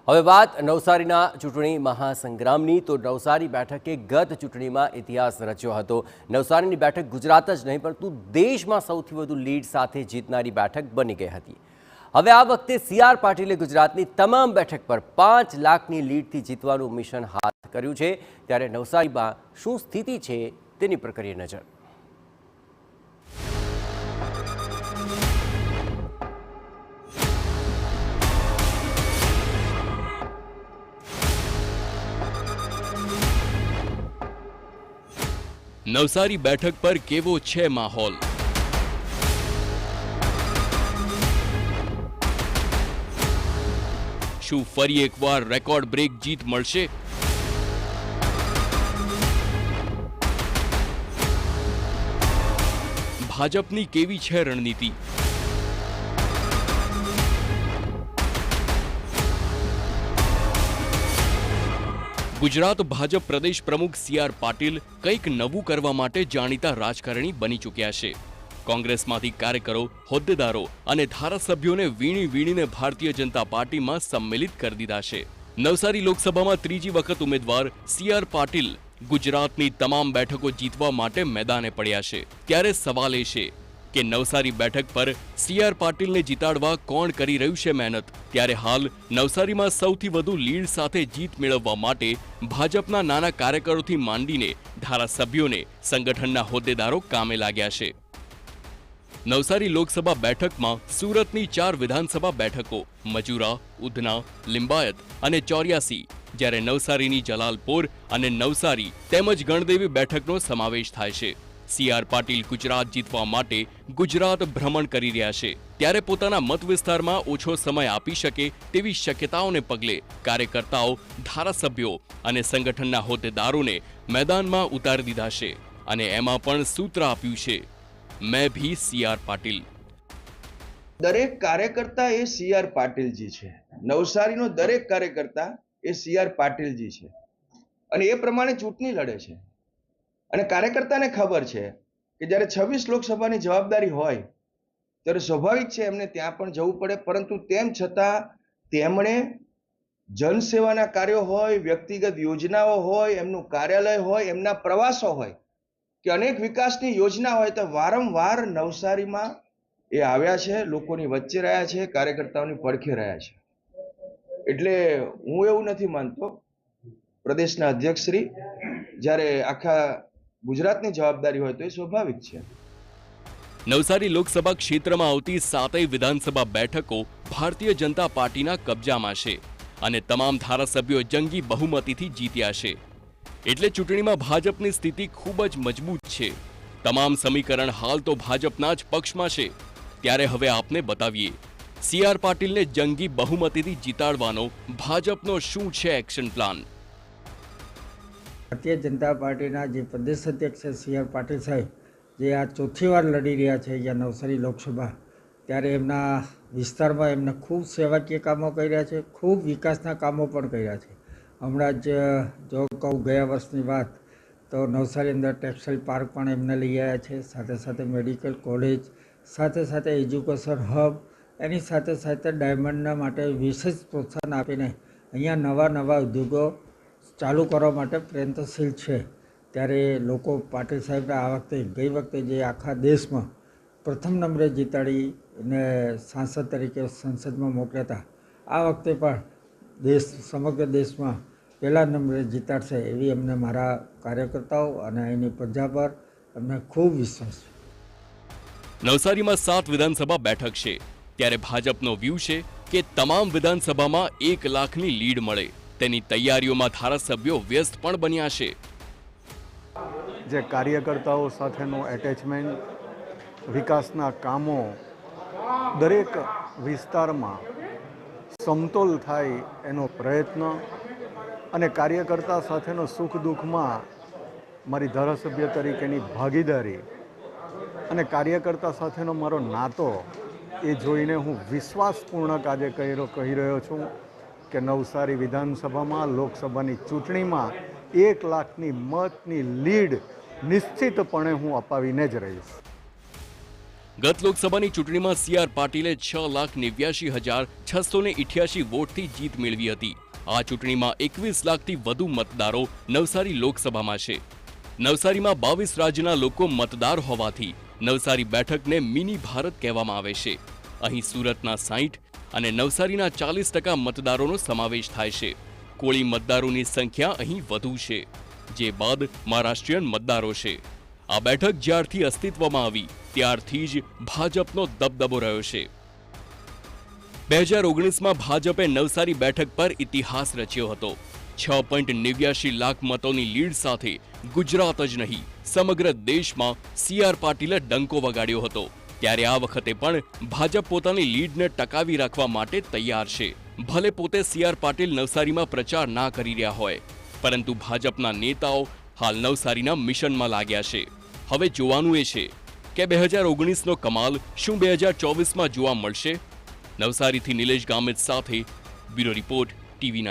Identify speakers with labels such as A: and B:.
A: હવે વાત નવસારીના ચૂંટણી મહાસંગ્રામની તો નવસારી બેઠકે ગત ચૂંટણીમાં ઇતિહાસ રચ્યો હતો। નવસારીની બેઠક ગુજરાત જ નહીં પરંતુ દેશમાં સૌથી વધુ લીડ સાથે જીતનારી બેઠક બની ગઈ હતી। હવે આ વખતે સી.આર. પાટીલે ગુજરાતની તમામ બેઠક પર 5 લાખની લીડથી જીતવાનું મિશન હાથ કર્યું છે। ત્યારે નવસારીમાં શું સ્થિતિ છે તેની પર કરીએ નજર।
B: નવસારી બેઠક પર કેવો છે માહોલ? શું ફરી એકવાર રેકોર્ડ બ્રેક જીત મળશે? ભાજપની કેવી છે રણનીતિ? ગુજરાત ભાજપ પ્રદેશ પ્રમુખ સી.આર. પાટીલ કંઈક નવું કરવા માટે જાણીતા રાજકારણી બની ચૂક્યા છે। કોંગ્રેસમાંથી કાર્યકરો, હોદ્દેદારો અને ધારાસભ્યોને વીણીને ભારતીય જનતા પાર્ટીમાં સંમેલિત કરી દીધા છે। નવસારી લોકસભામાં ત્રીજી વખત ઉમેદવાર સી.આર. પાટીલ ગુજરાતની તમામ બેઠકો જીતવા માટે મેદાને પડ્યા છે। ત્યારે સવાલ એ છે કે નવસારી બેઠક પર સી.આર. પાટીલને જીતાડવા કોણ કરી રહ્યું છે મહેનત? ત્યારે હાલ નવસારીમાં સૌથી વધુ લીડ સાથે જીત મેળવવા માટે ભાજપના નાના કાર્યકરોથી માંડીને ધારાસભ્યોને સંગઠનના હોદ્દેદારો કામે લાગ્યા છે। નવસારી લોકસભા બેઠકમાં સુરતની 4 વિધાનસભા બેઠકો મજૂરા, ઉધના, લિંબાયત અને 84, જ્યારે નવસારીની જલાલપોર અને નવસારી તેમજ ગણદેવી બેઠકનો સમાવેશ થાય છે। સી.આર. પાટીલ ગુજરાત જીતવા માટે ગુજરાત ભ્રમણ કરી રહ્યા છે। ત્યારે પોતાના મત વિસ્તારમાં ઓછો સમય આપી શકે તેવી શક્યતાઓને પગલે કાર્યકર્તાઓ, ધારાસભ્યો અને સંગઠનના હોદ્દેદારોને મેદાનમાં ઉતારી દીધા છે અને એમાં પણ સૂત્ર આપ્યું છે, મેં ભી સી.આર. પાટીલ।
C: દરેક કાર્યકર્તા એ સી.આર. પાટીલજી છે। નવસારીનો દરેક કાર્યકર્તા એ સી.આર. પાટીલજી છે અને એ પ્રમાણે ચૂંટણી લડે છે। અને કાર્યકર્તાને ખબર છે કે જ્યારે 26 લોકસભાની જવાબદારી હોય ત્યારે સ્વાભાવિક છે એમને ત્યાં પણ જવું પડે, પરંતુ તેમ છતાં તેમણે જનસેવાના કાર્યો હોય, વ્યક્તિગત યોજનાઓ હોય, એમનું કાર્યાલય હોય, એમના પ્રવાસો હોય કે અનેક વિકાસની યોજના હોય તો વારંવાર નવસારીમાં એ આવ્યા છે, લોકોની વચ્ચે રહ્યા છે, કાર્યકર્તાઓની પડખે રહ્યા છે। એટલે હું એવું નથી માનતો પ્રદેશના અધ્યક્ષશ્રી જ્યારે આખા ગુજરાતની જવાબદારી હોય તો એ સ્વાભાવિક છે।
B: નવસારી લોકસભા ક્ષેત્રમાં આવતી 7 વિધાનસભા બેઠકો ભારતીય જનતા પાર્ટીના કબજામાં છે અને તમામ ધારાસભ્યો જંગી બહુમતીથી જીત્યા છે। એટલે ચૂંટણીમાં ભાજપની સ્થિતિ ખૂબ જ મજબૂત છે। તમામ સમીકરણ હાલ તો ભાજપના જ પક્ષમાં છે। ત્યારે હવે આપને બતાવીએ સી.આર. પાટીલને જંગી બહુમતીથી જીતાડવાનો ભાજપનો શું છે એક્શન પ્લાન।
D: ભારતીય જનતા પાર્ટીના જે પ્રદેશ અધ્યક્ષ છે સી.આર. પાટીલ સાહેબ, જે આ 4થી વાર લડી રહ્યા છે અહીંયા નવસારી લોકસભા, ત્યારે એમના વિસ્તારમાં એમને ખૂબ સેવાકીય કામો કર્યા છે, ખૂબ વિકાસના કામો પણ કર્યા છે। હમણાં જ જો કહું ગયા વર્ષની વાત તો નવસારી અંદર ટેક્સટાઇલ પાર્ક પણ એમને લઈ આવ્યા છે, સાથે સાથે મેડિકલ કોલેજ, સાથે સાથે એજ્યુકેશન હબ, એની સાથે સાથે ડાયમંડના માટે વિશેષ પ્રોત્સાહન આપીને અહીંયા નવા ઉદ્યોગો ચાલુ કરવા માટે પ્રયત્નશીલ છે। ત્યારે લોકો પાટીલ સાહેબને આ વખતે ગઈ વખતે જે આખા દેશમાં પ્રથમ નંબરે જીતાડીને સાંસદ તરીકે સંસદમાં મોકલ્યા હતા, આ વખતે પણ સમગ્ર દેશમાં પહેલા નંબરે જીતાડશે એવી અમને મારા કાર્યકર્તાઓ અને અહીંની પ્રજા પર અમને ખૂબ વિશ્વાસ છે।
B: નવસારીમાં 7 વિધાનસભા બેઠક છે, ત્યારે ભાજપનો વ્યૂહ છે કે તમામ વિધાનસભામાં 1 લાખની લીડ મળે તેની તૈયારીઓમાં ધારાસભ્યો વ્યસ્ત પણ બન્યા છે।
E: જે કાર્યકર્તાઓ સાથેનો એટેચમેન્ટ, વિકાસના કામો દરેક વિસ્તારમાં સમતોલ થાય એનો પ્રયત્ન અને કાર્યકર્તા સાથેનો સુખ દુઃખમાં મારી ધારાસભ્ય તરીકેની ભાગીદારી અને કાર્યકર્તા સાથેનો મારો નાતો એ જોઈને હું વિશ્વાસપૂર્ણક આજે કહી રહ્યો છું કે નવસારી વિધાનસભામાં લોકસભાની ચૂંટણીમાં 1 લાખની મતની લીડ નિશ્ચિતપણે હું અપાવીને જ રહીશ।
B: ગત લોકસભાની ચૂંટણીમાં સીઆર પાટીલે 6,89,688 વોટથી જીત મેળવી હતી. આ ચૂંટણીમાં 21 લાખથી વધુ મતદારો નવસારી લોકસભામાં છે. નવસારીમાં 22 રાજ્યના લોકો મતદાર હોવાથી નવસારી બેઠકને મિની ભારત કહેવામાં આવે છે. અહીં સુરતના 60 અને નવસારીના 40% મતદારોનો સમાવેશ થાય છે. કોળી મતદારોની સંખ્યા અહીં વધુ છે, જે બાદ મહારાષ્ટ્રીયન મતદારો છે. આ બેઠક જ્યારથી અસ્તિત્વમાં આવી ત્યારથી જ ભાજપનો દબદબો રહ્યો છે. 2019માં ભાજપે નવસારી બેઠક પર ઇતિહાસ રચ્યો હતો. 6.89 લાખ મતોની લીડ સાથે ગુજરાત જ નહીં સમગ્ર દેશમાં સીઆર પાટીલે ડંકો વગાડ્યો હતો. ત્યારે આ વખતે પણ ભાજપ પોતાની લીડને ટકાવી રાખવા માટે તૈયાર છે. ભલે પોતે સીઆર પાટીલ નવસારીમાં પ્રચાર ના કરી રહ્યા હોય, પરંતુ ભાજપના નેતાઓ હાલ નવસારીના મિશનમાં લાગ્યા છે. હવે જોવાનું એ છે કે 2019નો કમાલ શું 2024માં જોવા મળશે. નવસારીથી નિલેશ ગામિત સાથે બ્યુરો રિપોર્ટ TV9.